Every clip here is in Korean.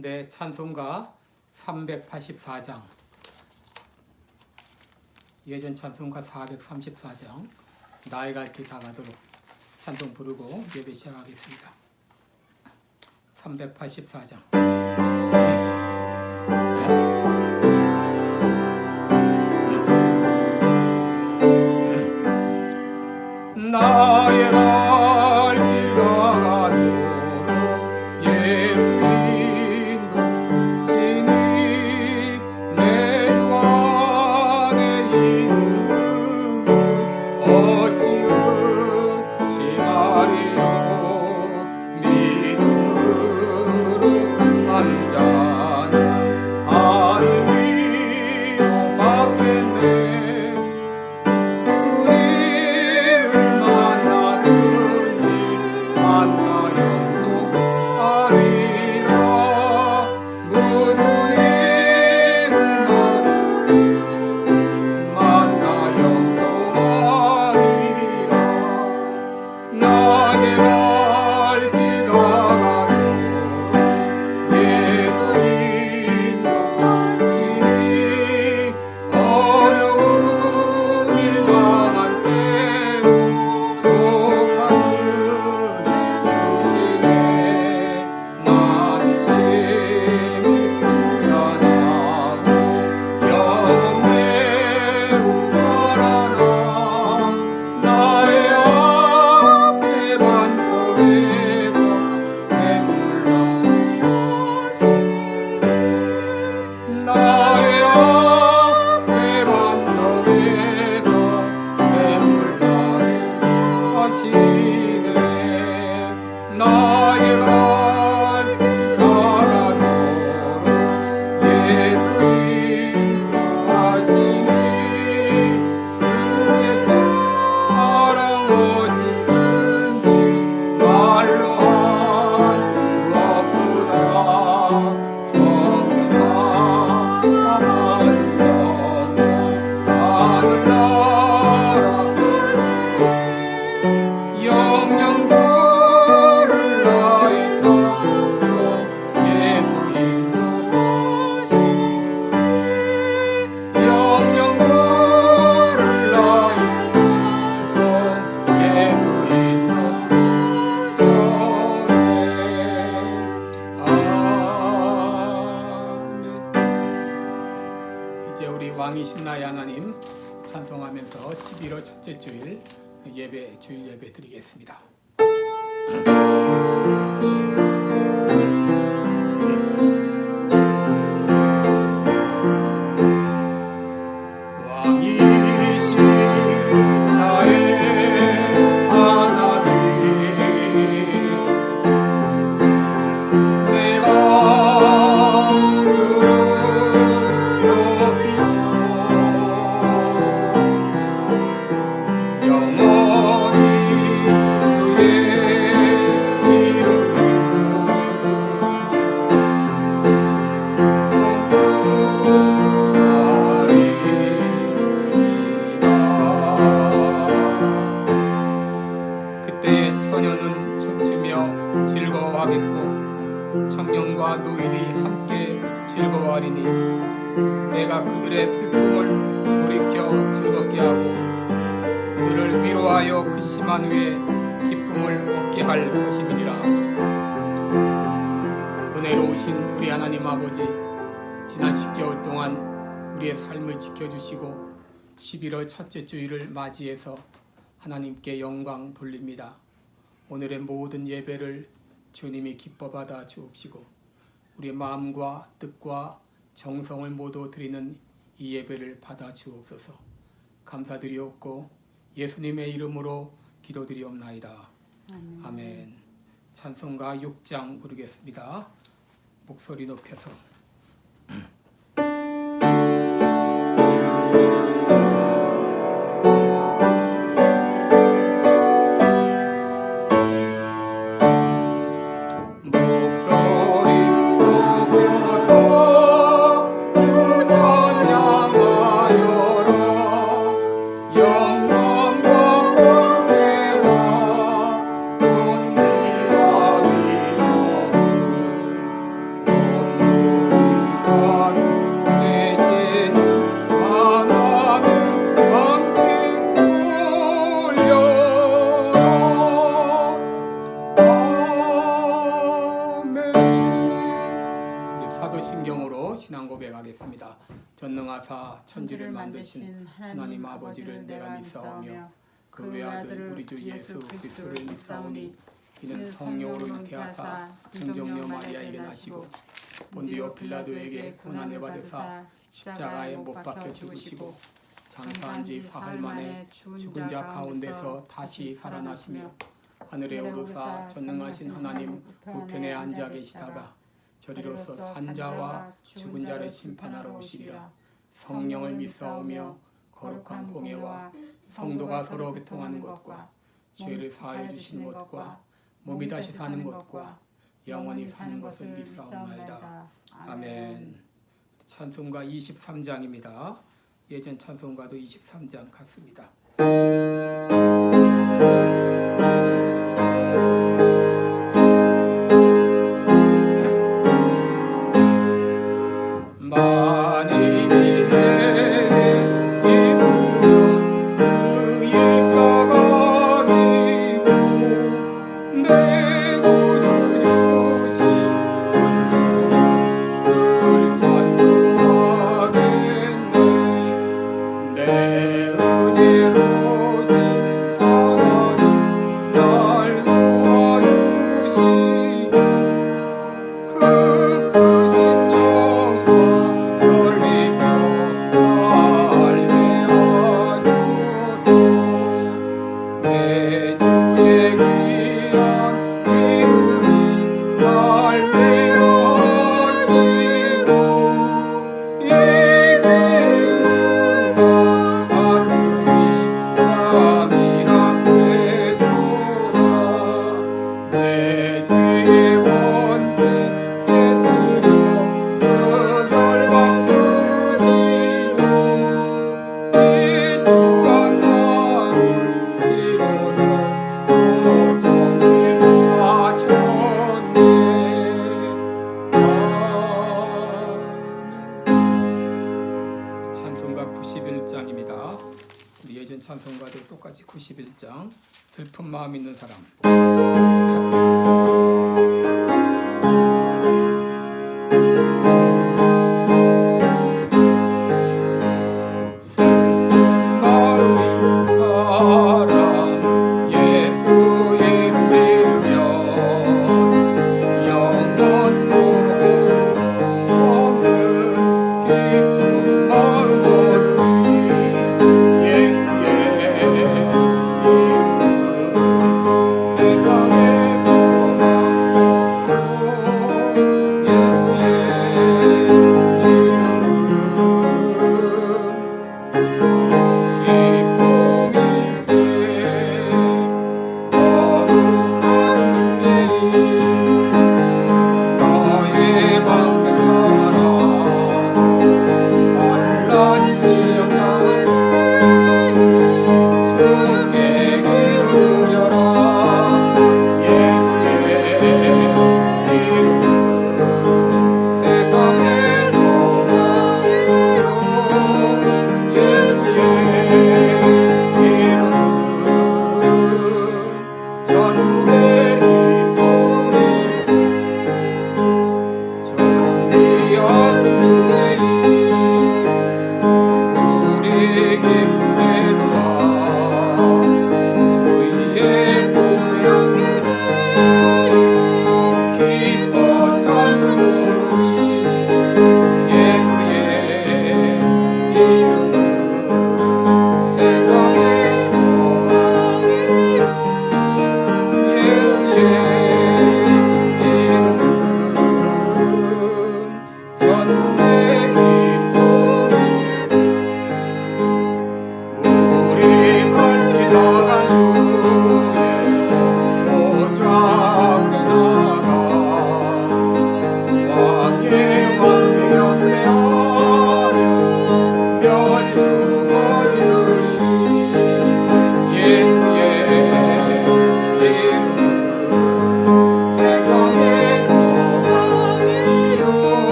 네, 찬송가 384장, 예전 찬송가 434장 나의 갈 길 다 가도록 찬송 부르고 예배 시작하겠습니다. 384장 나의 갈 길 다 가도록 예수 인도시니 내 주 안에 있는 그분 어찌 의심하리요. 믿음으로 하는 자는 하늘 위로 받겠네. 왕이신 나의 하나님 찬송하면서 11월 첫째 주일 주일 예배 드리겠습니다. 청년과 노인이 함께 즐거워하리니 내가 그들의 슬픔을 돌이켜 즐겁게 하고 그들을 위로하여 근심한 후에 기쁨을 얻게 할 것임이니라. 은혜로우신 우리 하나님 아버지, 지난 10개월 동안 우리의 삶을 지켜주시고 11월 첫째 주일을 맞이해서 하나님께 영광 돌립니다. 오늘의 모든 예배를 주님이 기뻐 받아 주옵시고 우리의 마음과 뜻과 정성을 모두 드리는 이 예배를 받아 주옵소서. 감사드리옵고 예수님의 이름으로 기도드리옵나이다. 아멘. 찬송가 6장 부르겠습니다. 목소리 높여서 신앙 고백하겠습니다. 전능하사 천지를 만드신 하나님 아버지를 내가 믿사오며 그 외아들 우리 주 예수 그리스도를 믿사오니 이는 성령으로 잉태하사 동정녀 마리아에게 나시고 본디오 빌라도에게 고난을 받으사 십자가에 못 박혀 죽으시고 장사한 지 사흘 만에 죽은 자 가운데서 다시 살아나시며 하늘에 오르사 전능하신 하나님 우편에 앉아 계시다가 저리로서 산 자와 죽은 자를 심판하러 오시리라. 성령을 믿사오며 거룩한 공예와 성도가 서로 교통하는 것과 죄를 사하여 주시는 것과 몸이 다시 사는 것과 영원히 사는 것을 믿사옵나이다. 아멘. 찬송가 23장입니다. 예전 찬송가도 23장 같습니다. 찬송가도 똑같이 91장 슬픈 마음 있는 사람.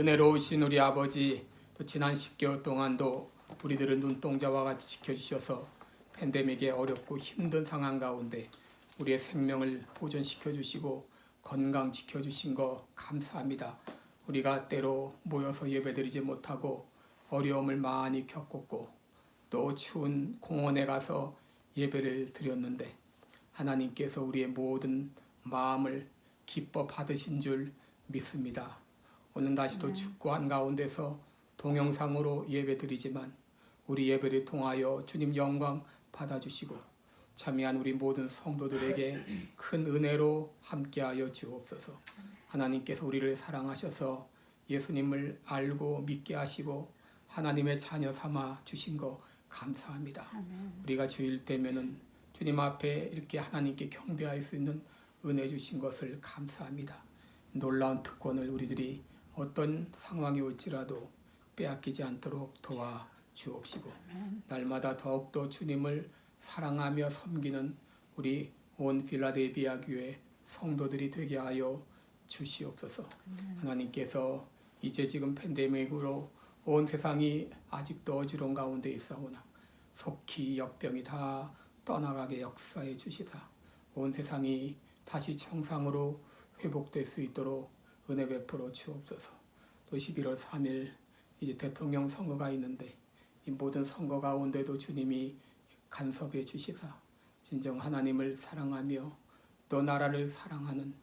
은혜로우신 우리 아버지, 또 지난 10개월 동안도 우리들을 눈동자와 같이 지켜주셔서 팬데믹의 어렵고 힘든 상황 가운데 우리의 생명을 보존시켜 주시고 건강 지켜주신 거 감사합니다. 우리가 때로 모여서 예배드리지 못하고 어려움을 많이 겪었고 또 추운 공원에 가서 예배를 드렸는데 하나님께서 우리의 모든 마음을 기뻐 받으신 줄 믿습니다. 오늘 다시 또 춥고 한가운데서 동영상으로 예배드리지만 우리 예배를 통하여 주님 영광 받아주시고 참여한 우리 모든 성도들에게 큰 은혜로 함께하여 주옵소서. 하나님께서 우리를 사랑하셔서 예수님을 알고 믿게 하시고 하나님의 자녀 삼아 주신 거 감사합니다. 우리가 주일 때면은 주님 앞에 이렇게 하나님께 경배할 수 있는 은혜 주신 것을 감사합니다. 놀라운 특권을 우리들이 어떤 상황이 올지라도 빼앗기지 않도록 도와 주옵시고 날마다 더욱더 주님을 사랑하며 섬기는 우리 온 필라델피아 교회 성도들이 되게 하여 주시옵소서. 하나님께서 이제 지금 팬데믹으로 온 세상이 아직도 어지러운 가운데 있사오나 속히 역병이 다 떠나가게 역사해 주시사 온 세상이 다시 정상으로 회복될 수 있도록 은혜 베풀어 주옵소서. 또 11월 3일 이제 대통령 선거가 있는데 이 모든 선거 가운데도 주님이 간섭해 주시사 진정 하나님을 사랑하며 또 나라를 사랑하는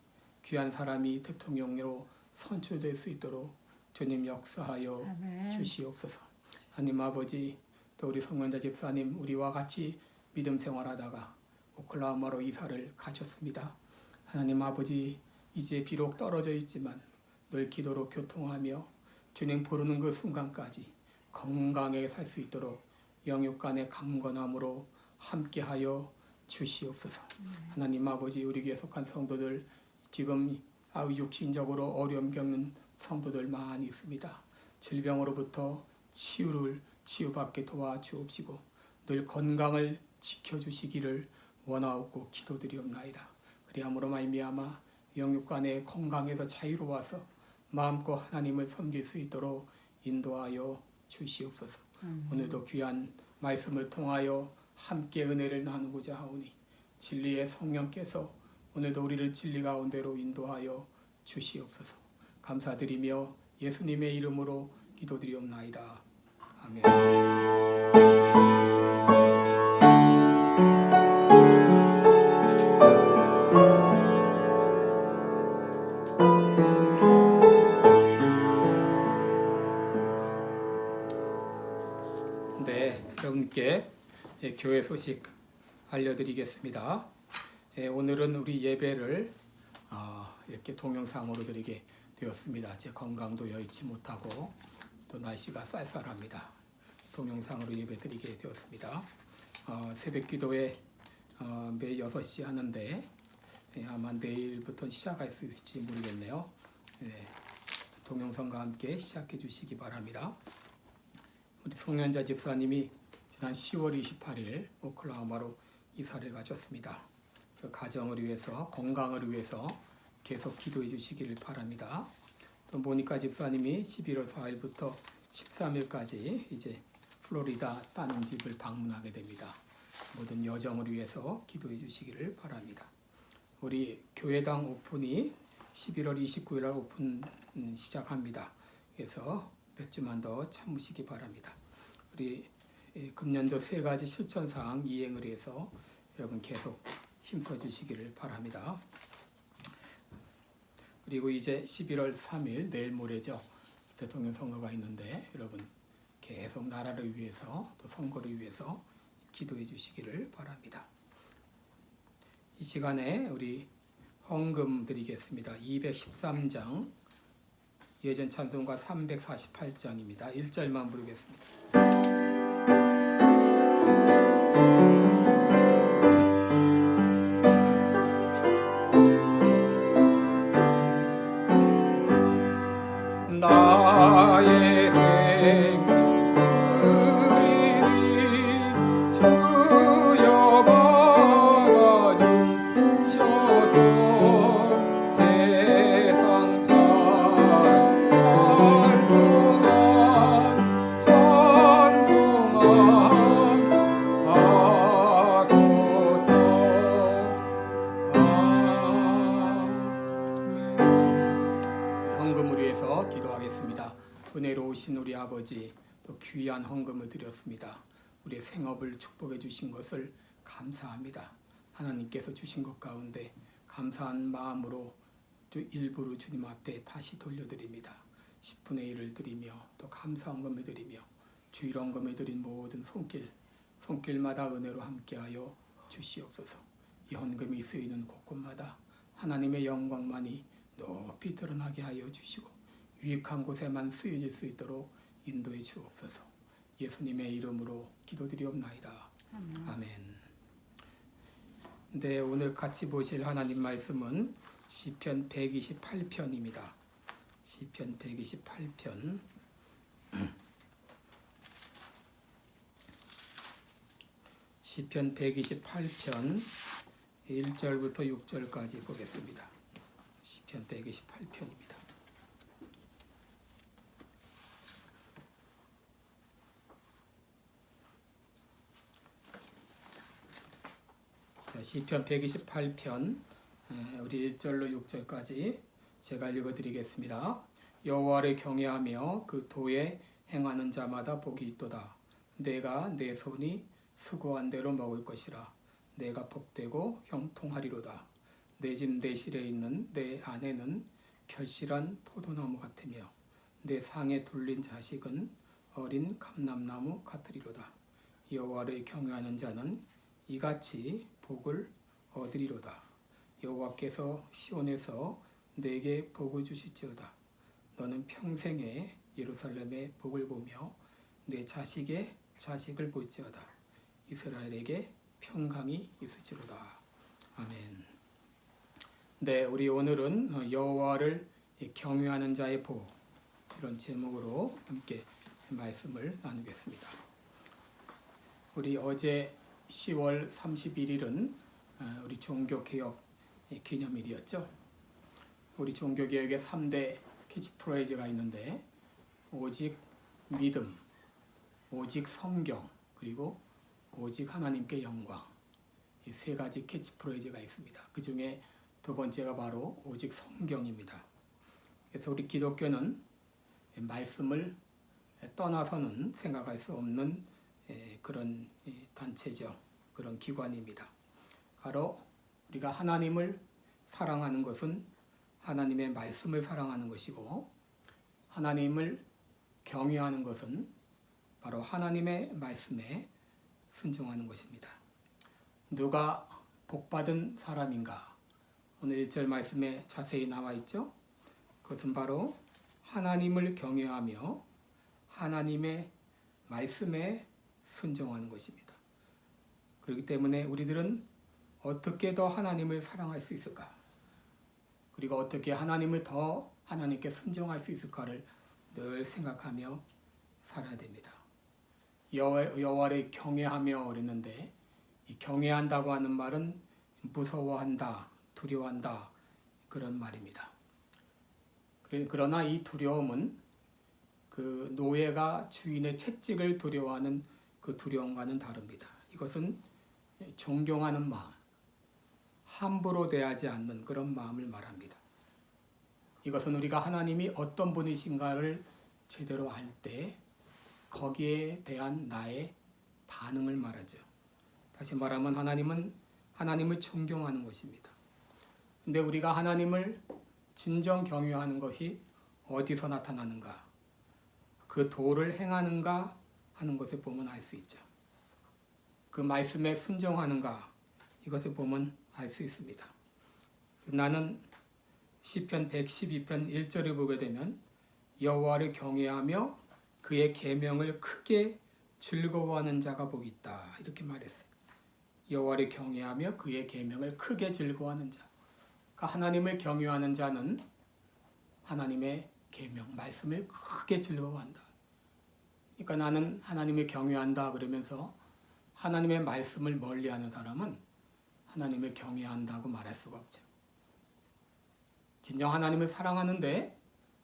귀한 사람이 대통령으로 선출될 수 있도록 주님 역사하여 주시옵소서. 하나님 아버지 또 우리 성원자 집사님 우리와 같이 믿음 생활하다가 오클라호마로 이사를 가셨습니다. 하나님 아버지 이제 비록 떨어져 있지만 늘 기도로 교통하며 주님 부르는 그 순간까지 건강하게 살 수 있도록 영육간의 강건함으로 함께하여 주시옵소서. 하나님 아버지 우리 교회 속한 성도들 지금 육신적으로 어려움 겪는 성도들 많이 있습니다. 질병으로부터 치유받게 도와주옵시고 늘 건강을 지켜주시기를 원하옵고 기도드리옵나이다. 그리함으로 말미암아 영육간의 건강에서 자유로워서 마음껏 하나님을 섬길 수 있도록 인도하여 주시옵소서. 오늘도 귀한 말씀을 통하여 함께 은혜를 나누고자 하오니 진리의 성령께서 오늘도 우리를 진리 가운데로 인도하여 주시옵소서. 감사드리며 예수님의 이름으로 기도드리옵나이다. 아멘. 네, 여러분께 교회 소식 알려드리겠습니다. 오늘은 우리 예배를 이렇게 동영상으로 드리게 되었습니다. 제 건강도 여의치 못하고 또 날씨가 쌀쌀합니다. 동영상으로 예배 드리게 되었습니다. 새벽 기도회 매 6시 하는데 아마 내일부터 시작할 수 있을지 모르겠네요. 동영상과 함께 시작해 주시기 바랍니다. 우리 송년자 집사님이 지난 10월 28일 오클라호마로 이사를 가셨습니다. 그 가정을 위해서 건강을 위해서 계속 기도해 주시기를 바랍니다. 또 모니카 집사님이 11월 4일부터 13일까지 이제 플로리다 따님집을 방문하게 됩니다. 모든 여정을 위해서 기도해 주시기를 바랍니다. 우리 교회당 오픈이 11월 29일 날 오픈 시작합니다. 그래서 몇 주만 더 참으시기 바랍니다. 우리 금년도 3가지 실천사항 이행을 위해서 여러분 계속 힘써 주시기를 바랍니다. 그리고 이제 11월 3일 내일 모레죠. 대통령 선거가 있는데 여러분 계속 나라를 위해서 또 선거를 위해서 기도해 주시기를 바랍니다. 이 시간에 우리 헌금 드리겠습니다. 213장 예전 찬송가 348장입니다. 1절만 부르겠습니다. 나의 생명 그리니 주여 받아주셔서 세상 살아갈 동안 말씀을 위해서 기도하겠습니다. 은혜로우신 우리 아버지, 또 귀한 헌금을 드렸습니다. 우리의 생업을 축복해 주신 것을 감사합니다. 하나님께서 주신 것 가운데 감사한 마음으로 일부러 주님 앞에 다시 돌려드립니다. 10분의 1을 드리며 또 감사 헌금을 드리며 주일 헌금을 드린 모든 손길마다 은혜로 함께하여 주시옵소서. 이 헌금이 쓰이는 곳곳마다 하나님의 영광만이 높이 드러나게 하여 주시고 유익한 곳에만 쓰여질 수 있도록 인도해 주옵소서. 예수님의 이름으로 기도드리옵나이다. 아멘. 네, 오늘 같이 보실 하나님 말씀은 시편 128편입니다. 시편 128편. 시편 128편 1절부터 6절까지 보겠습니다. 시편 128편입니다. 자, 시편 128편 우리 1절로 6절까지 제가 읽어드리겠습니다. 여호와를 경외하며 그 도에 행하는 자마다 복이 있도다. 내가 내 손이 수고한 대로 먹을 것이라. 내가 복되고 형통하리로다. 내 집 내 실에 있는 내 아내는 결실한 포도나무 같으며 내 상에 둘린 자식은 어린 감람나무 같으리로다. 여호와를 경외하는 자는 이같이 복을 얻으리로다. 여호와께서 시온에서 내게 복을 주실지어다. 너는 평생에 예루살렘의 복을 보며 내 자식의 자식을 볼지어다. 이스라엘에게 평강이 있을지로다. 아멘. 네, 우리 오늘은 여호와를 경외하는 자의 복, 이런 제목으로 함께 말씀을 나누겠습니다. 우리 어제 10월 31일은 우리 종교개혁 기념일이었죠. 우리 종교개혁의 3대 캐치프레이즈가 있는데 오직 믿음, 오직 성경, 그리고 오직 하나님께 영광, 이 세 가지 캐치프레이즈가 있습니다. 그 중에 두 번째가 바로 오직 성경입니다. 그래서 우리 기독교는 말씀을 떠나서는 생각할 수 없는 그런 단체죠. 그런 기관입니다. 바로 우리가 하나님을 사랑하는 것은 하나님의 말씀을 사랑하는 것이고, 하나님을 경외하는 것은 바로 하나님의 말씀에 순종하는 것입니다. 누가 복받은 사람인가? 오늘 1절 말씀에 자세히 나와 있죠. 그것은 바로 하나님을 경외하며 하나님의 말씀에 순종하는 것입니다. 그렇기 때문에 우리들은 어떻게 더 하나님을 사랑할 수 있을까? 그리고 어떻게 하나님을 더 하나님께 순종할 수 있을까를 늘 생각하며 살아야 됩니다. 여호와를 경외하며 그랬는데, 이 경외한다고 하는 말은 무서워한다, 두려워한다, 그런 말입니다. 그러나 이 두려움은 그 노예가 주인의 채찍을 두려워하는 그 두려움과는 다릅니다. 이것은 존경하는 마음, 함부로 대하지 않는 그런 마음을 말합니다. 이것은 우리가 하나님이 어떤 분이신가를 제대로 알 때 거기에 대한 나의 반응을 말하죠. 다시 말하면 하나님을 존경하는 것입니다. 근데 우리가 하나님을 진정 경외하는 것이 어디서 나타나는가? 그 도를 행하는가 하는 것을 보면 알 수 있죠. 그 말씀에 순종하는가? 이것을 보면 알 수 있습니다. 나는 시편 112편 1절을 보게 되면 여호와를 경외하며 그의 계명을 크게 즐거워하는 자가 복이 있다, 이렇게 말했어요. 여호와를 경외하며 그의 계명을 크게 즐거워하는 자. 그러니까 하나님을 경외하는 자는 하나님의 계명, 말씀을 크게 즐거워한다. 그러니까 나는 하나님을 경외한다 그러면서 하나님의 말씀을 멀리하는 사람은 하나님을 경외한다고 말할 수가 없죠. 진정 하나님을 사랑하는데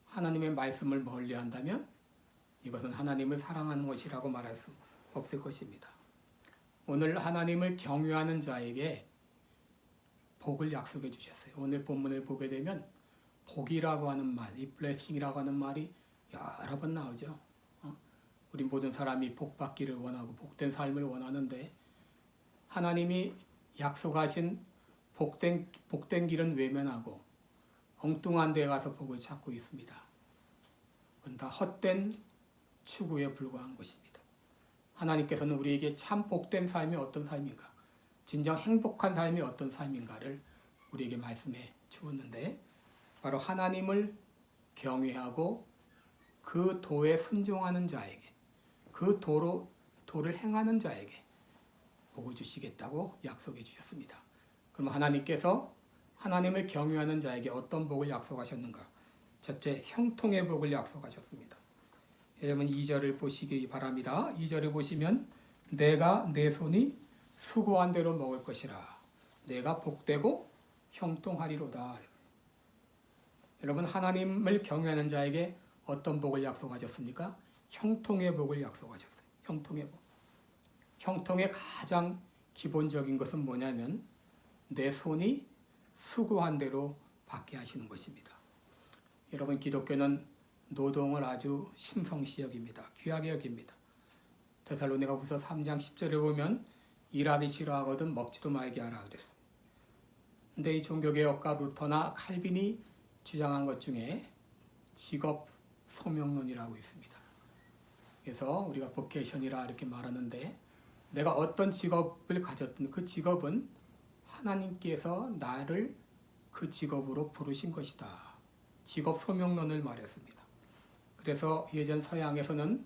하나님의 말씀을 멀리한다면 이것은 하나님을 사랑하는 것이라고 말할 수 없을 것입니다. 오늘 하나님을 경외하는 자에게 복을 약속해 주셨어요. 오늘 본문을 보게 되면 복이라고 하는 말, 이 blessing이라고 하는 말이 여러 번 나오죠. 우리 모든 사람이 복받기를 원하고 복된 삶을 원하는데 하나님이 약속하신 복된 길은 외면하고 엉뚱한 데에 가서 복을 찾고 있습니다. 그건 다 헛된 추구에 불과한 것입니다. 하나님께서는 우리에게 참 복된 삶이 어떤 삶인가, 진정 행복한 삶이 어떤 삶인가를 우리에게 말씀해 주었는데 바로 하나님을 경외하고 그 도에 순종하는 자에게, 그 도를 행하는 자에게 복을 주시겠다고 약속해 주셨습니다. 그럼 하나님께서 하나님을 경외하는 자에게 어떤 복을 약속하셨는가? 첫째, 형통의 복을 약속하셨습니다. 여러분 2절을 보시기 바랍니다. 2절을 보시면 내가 내 손이 수고한 대로 먹을 것이라. 내가 복되고 형통하리로다. 여러분 하나님을 경외하는 자에게 어떤 복을 약속하셨습니까? 형통의 복을 약속하셨어요. 형통의 복. 형통의 가장 기본적인 것은 뭐냐면 내 손이 수고한 대로 받게 하시는 것입니다. 여러분 기독교는 노동을 아주 심성시 여깁니다. 귀하게 여깁니다. 데살로니가후서 3장 10절에 보면 일하기 싫어하거든 먹지도 말게 하라 그랬어요. 근데 이 종교개혁가 루터나 칼빈이 주장한 것 중에 직업 소명론이라고 있습니다. 그래서 우리가 보케이션이라 이렇게 말하는데 내가 어떤 직업을 가졌든 그 직업은 하나님께서 나를 그 직업으로 부르신 것이다. 직업 소명론을 말했습니다. 그래서 예전 서양에서는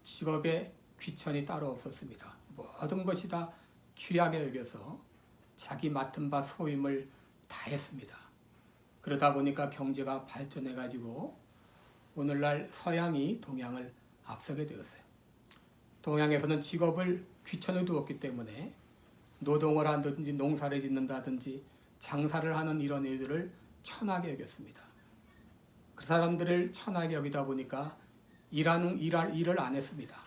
직업에 귀천이 따로 없었습니다. 모든 것이 다 귀하게 여겨서 자기 맡은 바 소임을 다 했습니다. 그러다 보니까 경제가 발전해가지고 오늘날 서양이 동양을 앞서게 되었어요. 동양에서는 직업을 귀천을 두었기 때문에 노동을 한다든지 농사를 짓는다든지 장사를 하는 이런 일들을 천하게 여겼습니다. 그 사람들을 천하게 여기다 보니까 일을 안 했습니다.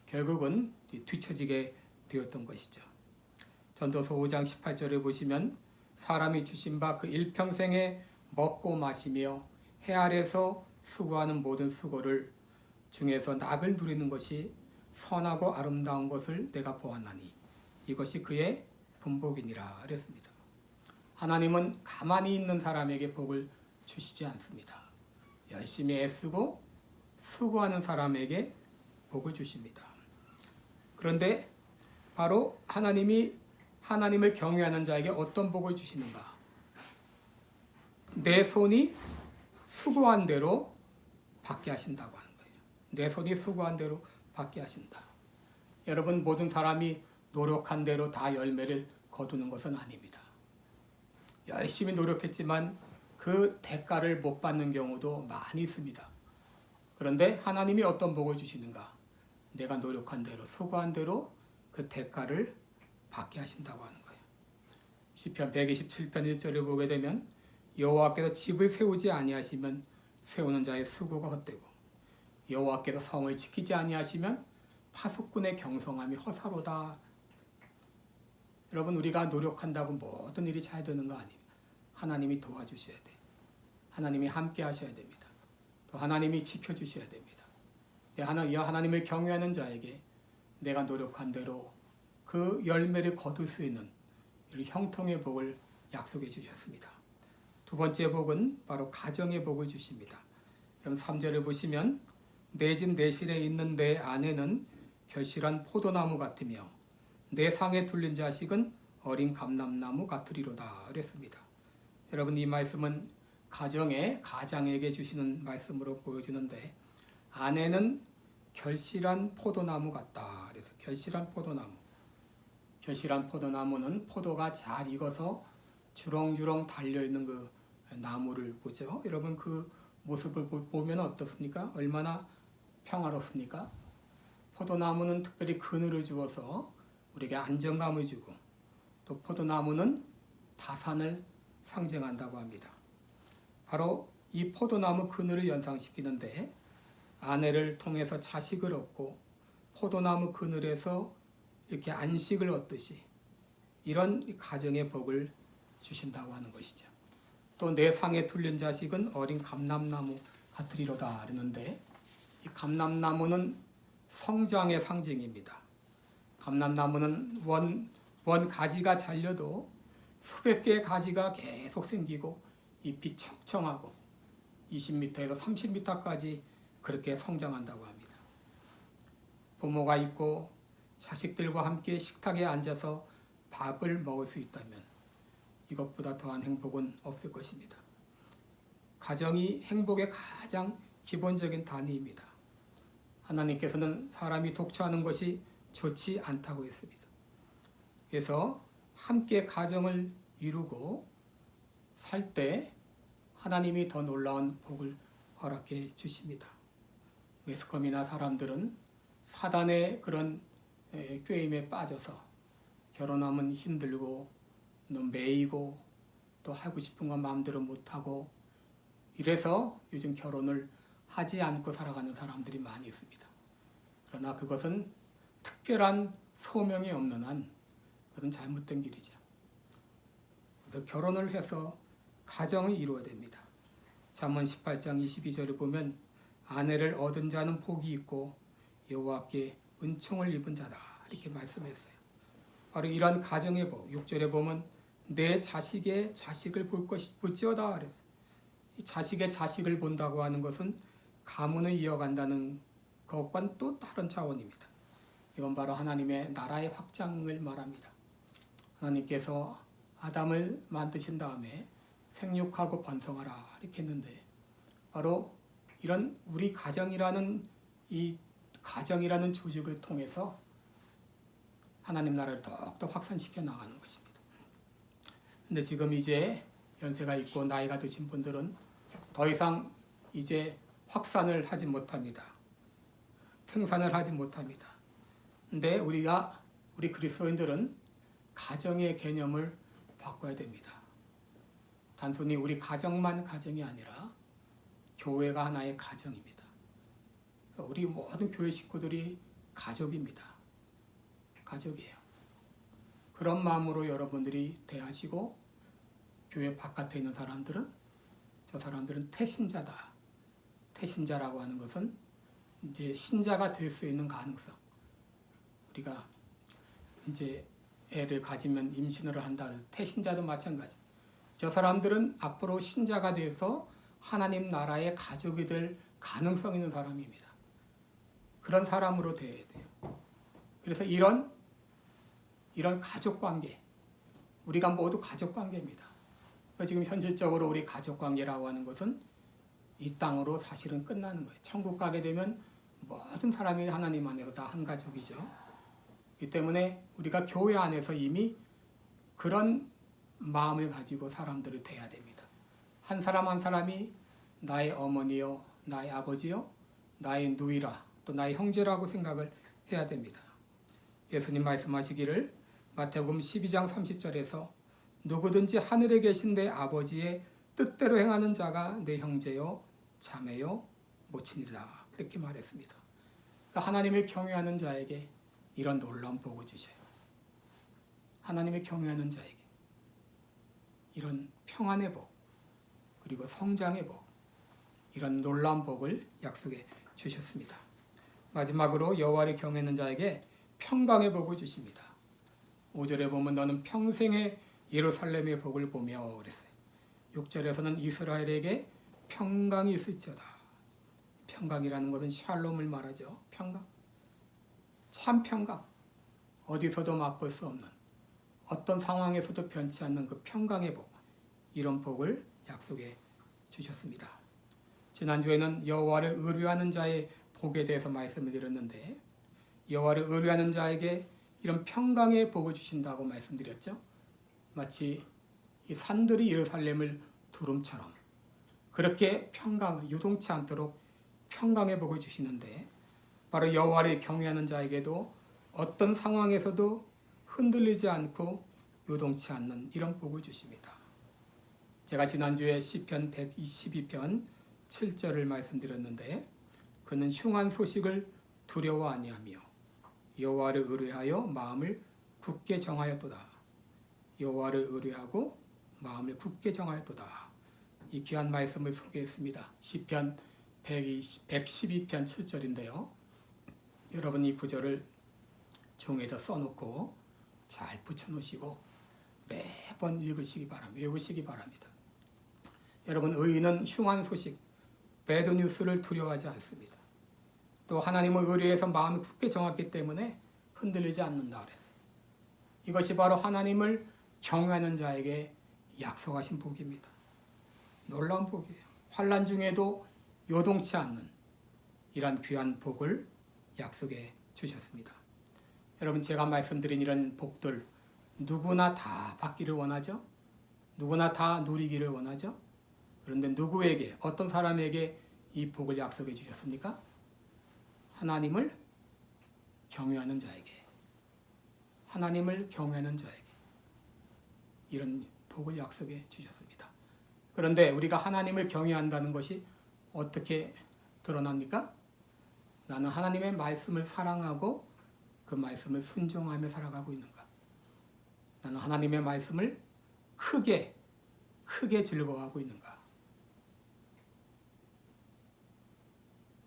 결국은 뒤처지게 되었던 것이죠. 전도서 5장 18절에 보시면 사람이 주신 바 그 일평생에 먹고 마시며 해 아래서 수고하는 모든 수고를 중에서 낙을 누리는 것이 선하고 아름다운 것을 내가 보았나니 이것이 그의 분복이니라 그랬습니다. 하나님은 가만히 있는 사람에게 복을 주시지 않습니다. 열심히 애쓰고 수고하는 사람에게 복을 주십니다. 그런데 바로 하나님을 경외하는 자에게 어떤 복을 주시는가? 내 손이 수고한 대로 받게 하신다고 하는 거예요. 내 손이 수고한 대로 받게 하신다. 여러분 모든 사람이 노력한 대로 다 열매를 거두는 것은 아닙니다. 열심히 노력했지만 그 대가를 못 받는 경우도 많이 있습니다. 그런데 하나님이 어떤 복을 주시는가? 내가 노력한 대로 수고한 대로 그 대가를 받게 하신다고 하는 거예요. 시편 127편 1절을 보게 되면 여호와께서 집을 세우지 아니하시면 세우는 자의 수고가 헛되고 여호와께서 성을 지키지 아니하시면 파수꾼의 경성함이 허사로다. 여러분 우리가 노력한다고 모든 일이 잘 되는 거 아닙니다. 하나님이 도와주셔야 돼. 하나님이 함께 하셔야 됩니다. 또 하나님이 지켜주셔야 됩니다. 하나님을 경외하는 자에게 내가 노력한 대로 그 열매를 거둘 수 있는 형통의 복을 약속해 주셨습니다. 두 번째 복은 바로 가정의 복을 주십니다. 그럼 3절을 보시면 내 집 내 실에 있는 내 아내는 결실한 포도나무 같으며 내 상에 둘린 자식은 어린 감람나무 같으리로다 그랬습니다. 여러분 이 말씀은 가장에게 주시는 말씀으로 보여지는데 아내는 결실한 포도나무 같다. 그래서 결실한 포도나무는 포도가 잘 익어서 주렁주렁 달려있는 그 나무를 보죠. 여러분 그 모습을 보면 어떻습니까? 얼마나 평화롭습니까? 포도나무는 특별히 그늘을 주어서 우리에게 안정감을 주고 또 포도나무는 다산을 상징한다고 합니다. 바로 이 포도나무 그늘을 연상시키는데 아내를 통해서 자식을 얻고 포도나무 그늘에서 이렇게 안식을 얻듯이 이런 가정의 복을 주신다고 하는 것이죠. 또 내 상에 둘린 자식은 어린 감람나무 같으리로다 그러는데, 이 감람나무는 성장의 상징입니다. 감람나무는 원 가지가 잘려도 수백 개의 가지가 계속 생기고 잎이 청청하고 20m에서 30m까지 그렇게 성장한다고 합니다. 부모가 있고 자식들과 함께 식탁에 앉아서 밥을 먹을 수 있다면 이것보다 더한 행복은 없을 것입니다. 가정이 행복의 가장 기본적인 단위입니다. 하나님께서는 사람이 독처하는 것이 좋지 않다고 했습니다. 그래서 함께 가정을 이루고 살 때 하나님이 더 놀라운 복을 허락해 주십니다. 매스컴이나 사람들은 사단의 그런 꾀임에 빠져서 결혼하면 힘들고 매이고 또 하고 싶은 건 마음대로 못하고 이래서 요즘 결혼을 하지 않고 살아가는 사람들이 많이 있습니다. 그러나 그것은 특별한 소명이 없는 한 그것은 잘못된 길이죠. 그래서 결혼을 해서 가정을 이루어야 됩니다. 잠언 18장 22절을 보면 아내를 얻은 자는 복이 있고 여호와께 은총을 입은 자다 이렇게 말씀했어요. 바로 이런 가정의 복. 6절에 보면 내 자식의 자식을 볼지어다 그랬어요. 이 자식의 자식을 본다고 하는 것은 가문을 이어간다는 것과는 또 다른 차원입니다. 이건 바로 하나님의 나라의 확장을 말합니다. 하나님께서 아담을 만드신 다음에 생육하고 번성하라 이렇게 했는데 바로 이런 우리 가정이라는 조직을 통해서 하나님 나라를 더욱더 확산시켜 나가는 것입니다. 근데 지금 이제 연세가 있고 나이가 드신 분들은 더 이상 이제 확산을 하지 못합니다. 생산을 하지 못합니다. 근데 우리 그리스도인들은 가정의 개념을 바꿔야 됩니다. 단순히 우리 가정만 가정이 아니라 교회가 하나의 가정입니다. 우리 모든 교회 식구들이 가족입니다. 가족이에요. 그런 마음으로 여러분들이 대하시고 교회 바깥에 있는 사람들은 저 사람들은 태신자다. 태신자라고 하는 것은 이제 신자가 될 수 있는 가능성. 우리가 이제 애를 가지면 임신을 한다. 태신자도 마찬가지. 저 사람들은 앞으로 신자가 돼서 하나님 나라의 가족이 될 가능성 있는 사람입니다. 그런 사람으로 되어야 돼요. 그래서 이런 가족관계, 우리가 모두 가족관계입니다. 지금 현실적으로 우리 가족관계라고 하는 것은 이 땅으로 사실은 끝나는 거예요. 천국 가게 되면 모든 사람이 하나님 안에서 다 한 가족이죠. 이 때문에 우리가 교회 안에서 이미 그런 마음을 가지고 사람들을 대해야 됩니다. 한 사람 한 사람이 나의 어머니요, 나의 아버지요, 나의 누이라, 또 나의 형제라고 생각을 해야 됩니다. 예수님 말씀하시기를 마태복음 12장 30절에서 누구든지 하늘에 계신 내 아버지의 뜻대로 행하는 자가 내 형제요, 자매요, 모친이라 그렇게 말했습니다. 그러니까 하나님을 경외하는 자에게 이런 놀라운 복을 주셔요. 하나님을 경외하는 자에게 이런 평안의 복, 그리고 성장의 복, 이런 놀라운 복을 약속해 주셨습니다. 마지막으로 여호와를 경외하는 자에게 평강의 복을 주십니다. 5절에 보면 너는 평생의 예루살렘의 복을 보며 그랬어요. 6절에서는 이스라엘에게 평강이 있을지어다. 평강이라는 것은 샬롬을 말하죠. 평강. 참 평강. 어디서도 맛볼 수 없는, 어떤 상황에서도 변치 않는 그 평강의 복, 이런 복을 약속해 주셨습니다. 지난주에는 여호와를 의뢰하는 자의 복에 대해서 말씀을 드렸는데 여호와를 의뢰하는 자에게 이런 평강의 복을 주신다고 말씀드렸죠. 마치 이 산들이 예루살렘을 두름처럼 그렇게 요동치 않도록 평강의 복을 주시는데 바로 여호와를 경외하는 자에게도 어떤 상황에서도 흔들리지 않고 요동치 않는 이런 복을 주십니다. 제가 지난주에 시편 122편 7절을 말씀드렸는데 그는 흉한 소식을 두려워 아니하며 여호와를 의뢰하여 마음을 굳게 정하였도다. 여호와를 의뢰하고 마음을 굳게 정하였도다. 이 귀한 말씀을 소개했습니다. 시편 112편 7절인데요. 여러분 이 구절을 종이에다 써놓고 잘 붙여놓으시고 매번 읽으시기 바랍니다. 외우시기 바랍니다. 여러분 의인은 흉한 소식, 배드뉴스를 두려워하지 않습니다. 또 하나님을 의뢰해서 마음이 굳게 정했기 때문에 흔들리지 않는다 그랬어요. 이것이 바로 하나님을 경외하는 자에게 약속하신 복입니다. 놀라운 복이에요. 환난 중에도 요동치 않는 이런 귀한 복을 약속해 주셨습니다. 여러분 제가 말씀드린 이런 복들 누구나 다 받기를 원하죠? 누구나 다 누리기를 원하죠? 그런데 누구에게 어떤 사람에게 이 복을 약속해 주셨습니까? 하나님을 경외하는 자에게 하나님을 경외하는 자에게 이런 복을 약속해 주셨습니다. 그런데 우리가 하나님을 경외한다는 것이 어떻게 드러납니까? 나는 하나님의 말씀을 사랑하고 그 말씀을 순종하며 살아가고 있는가? 나는 하나님의 말씀을 크게 즐거워하고 있는가?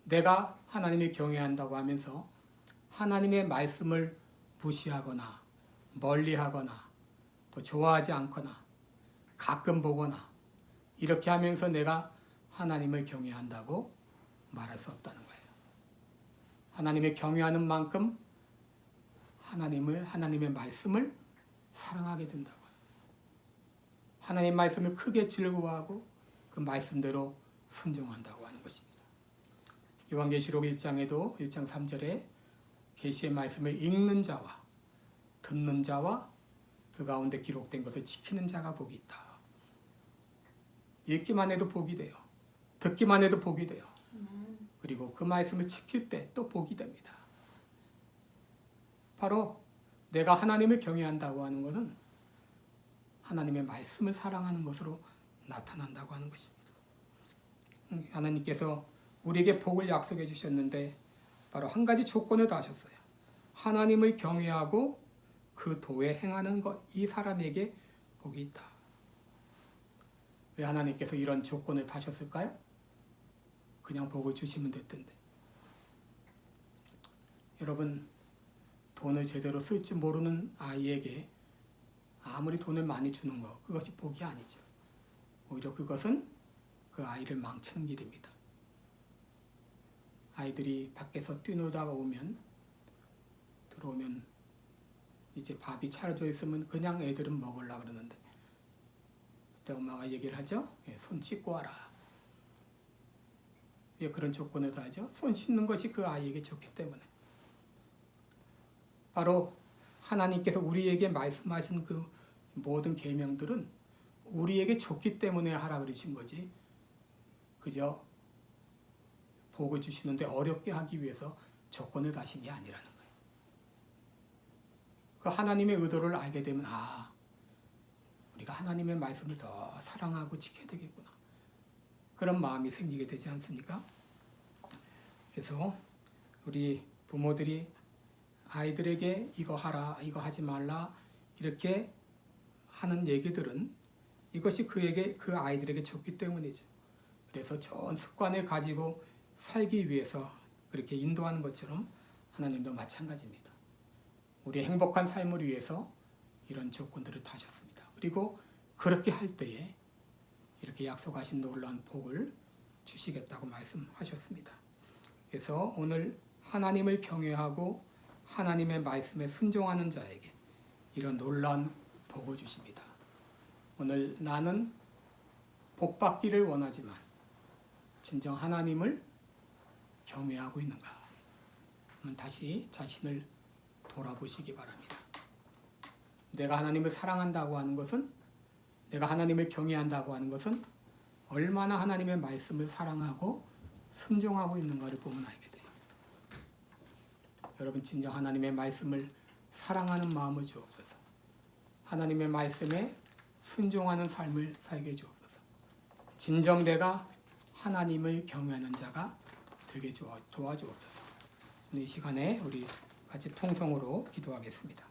내가 하나님을 경외한다고 하면서 하나님의 말씀을 무시하거나 멀리하거나 또 좋아하지 않거나 가끔 보거나 이렇게 하면서 내가 하나님을 경외한다고 말할 수 없다는 거예요. 하나님을 경외하는 만큼 하나님의 말씀을 사랑하게 된다고요. 하나님 말씀을 크게 즐거워하고 그 말씀대로 순종한다고 하는 것입니다. 요한계시록 1장에도 1장 3절에 계시의 말씀을 읽는 자와 듣는 자와 그 가운데 기록된 것을 지키는 자가 복이 있다. 읽기만 해도 복이 돼요. 듣기만 해도 복이 돼요. 그리고 그 말씀을 지킬 때 또 복이 됩니다. 바로 내가 하나님을 경외한다고 하는 것은 하나님의 말씀을 사랑하는 것으로 나타난다고 하는 것입니다. 하나님께서 우리에게 복을 약속해 주셨는데 바로 한 가지 조건을 다하셨어요. 하나님을 경외하고 그 도에 행하는 것, 이 사람에게 복이 있다. 왜 하나님께서 이런 조건을 다셨을까요? 그냥 복을 주시면 됐던데. 여러분 돈을 제대로 쓸 줄 모르는 아이에게 아무리 돈을 많이 주는 것, 그것이 복이 아니죠. 오히려 그것은 그 아이를 망치는 길입니다. 아이들이 밖에서 뛰놀다가 들어오면 이제 밥이 차려져 있으면 그냥 애들은 먹으려고 그러는데 그때 엄마가 얘기를 하죠. 손 씻고 와라. 왜 그런 조건을 다하죠? 손 씻는 것이 그 아이에게 좋기 때문에. 바로 하나님께서 우리에게 말씀하신 그 모든 계명들은 우리에게 좋기 때문에 하라 그러신 거지. 그저 복을 주시는데 어렵게 하기 위해서 조건을 다신 게 아니라는 거예요. 그 하나님의 의도를 알게 되면 우리가 하나님의 말씀을 더 사랑하고 지켜야 되겠구나. 그런 마음이 생기게 되지 않습니까? 그래서 우리 부모들이 아이들에게 이거 하라, 이거 하지 말라 이렇게 하는 얘기들은 이것이 그 아이들에게 좋기 때문이죠. 그래서 좋은 습관을 가지고 살기 위해서 그렇게 인도하는 것처럼 하나님도 마찬가지입니다. 우리의 행복한 삶을 위해서 이런 조건들을 다셨습니다. 그리고 그렇게 할 때에 이렇게 약속하신 놀라운 복을 주시겠다고 말씀하셨습니다. 그래서 오늘 하나님을 경외하고 하나님의 말씀에 순종하는 자에게 이런 놀라운 복을 주십니다. 오늘 나는 복 받기를 원하지만 진정 하나님을 경외하고 있는가? 다시 자신을 돌아보시기 바랍니다. 내가 하나님을 사랑한다고 하는 것은, 내가 하나님을 경외한다고 하는 것은 얼마나 하나님의 말씀을 사랑하고 순종하고 있는가를 보면 알게 돼요. 여러분 진정 하나님의 말씀을 사랑하는 마음을 주옵소서. 하나님의 말씀에 순종하는 삶을 살게 해주옵소서. 진정 내가 하나님을 경외하는 자가 되게 도와주옵소서. 오늘 이 시간에 우리 같이 통성으로 기도하겠습니다.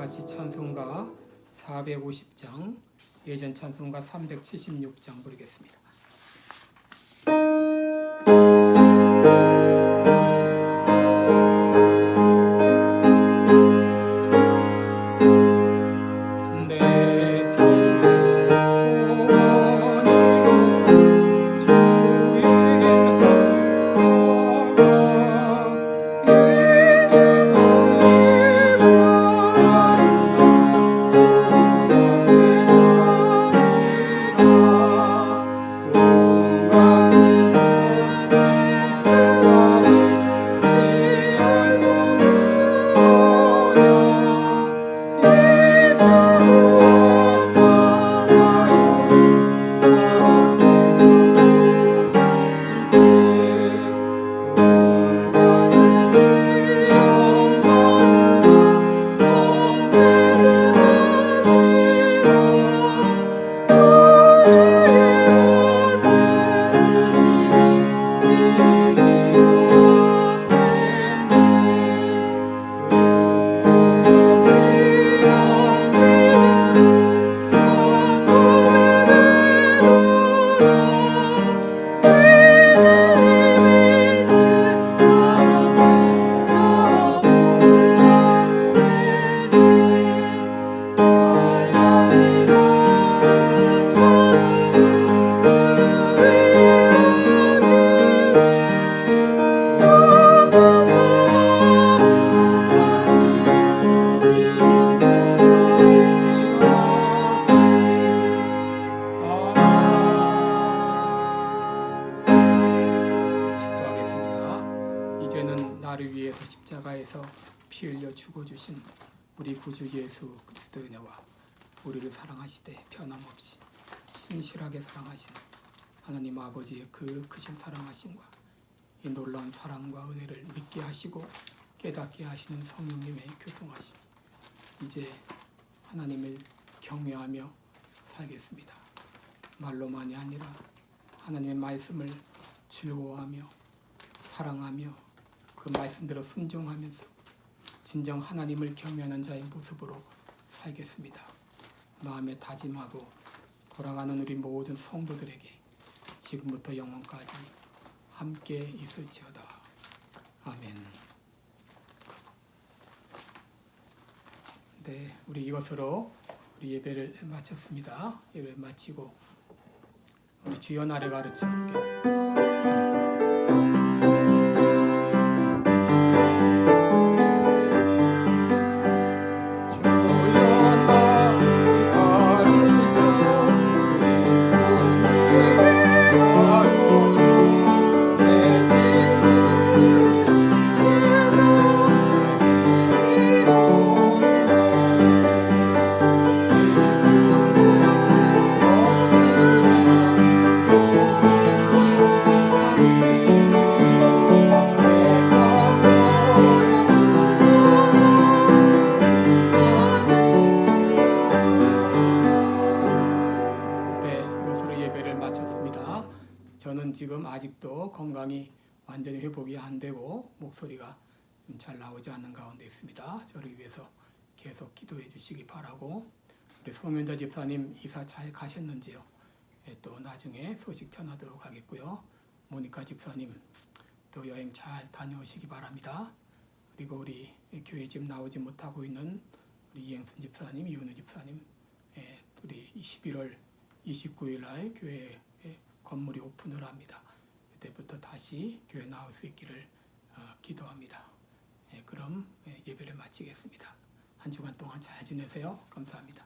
같이 찬송가 450장, 예전 찬송가 376장 부르겠습니다. 나를 위해서 십자가에서 피 흘려 죽어주신 우리 구주 예수 그리스도의 은혜와 우리를 사랑하시되 변함없이 신실하게 사랑하신 하나님 아버지의 그 크신 사랑하심과 이 놀라운 사랑과 은혜를 믿게 하시고 깨닫게 하시는 성령님의 교통하심, 이제 하나님을 경외하며 살겠습니다. 말로만이 아니라 하나님의 말씀을 즐거워하며 사랑하며 그 말씀대로 순종하면서 진정 하나님을 경외하는 자의 모습으로 살겠습니다. 마음에 다짐하고 돌아가는 우리 모든 성도들에게 지금부터 영원까지 함께 있을지어다. 아멘. 네, 우리 이것으로 우리 예배를 마쳤습니다. 예배 마치고 우리 주여 나를 가르쳐 지금 아직도 건강이 완전히 회복이 안 되고 목소리가 잘 나오지 않는 가운데 있습니다. 저를 위해서 계속 기도해 주시기 바라고, 우리 송윤자 집사님 이사 잘 가셨는지요? 또 나중에 소식 전하도록 하겠고요. 모니카 집사님 또 여행 잘 다녀오시기 바랍니다. 그리고 우리 교회 집 나오지 못하고 있는 우리 이행순 집사님, 이윤우 집사님, 우리 11월 29일 날 교회 건물이 오픈을 합니다. 그때부터 다시 교회 나올 수 있기를 기도합니다. 그럼 예배를 마치겠습니다. 한 주간 동안 잘 지내세요. 감사합니다.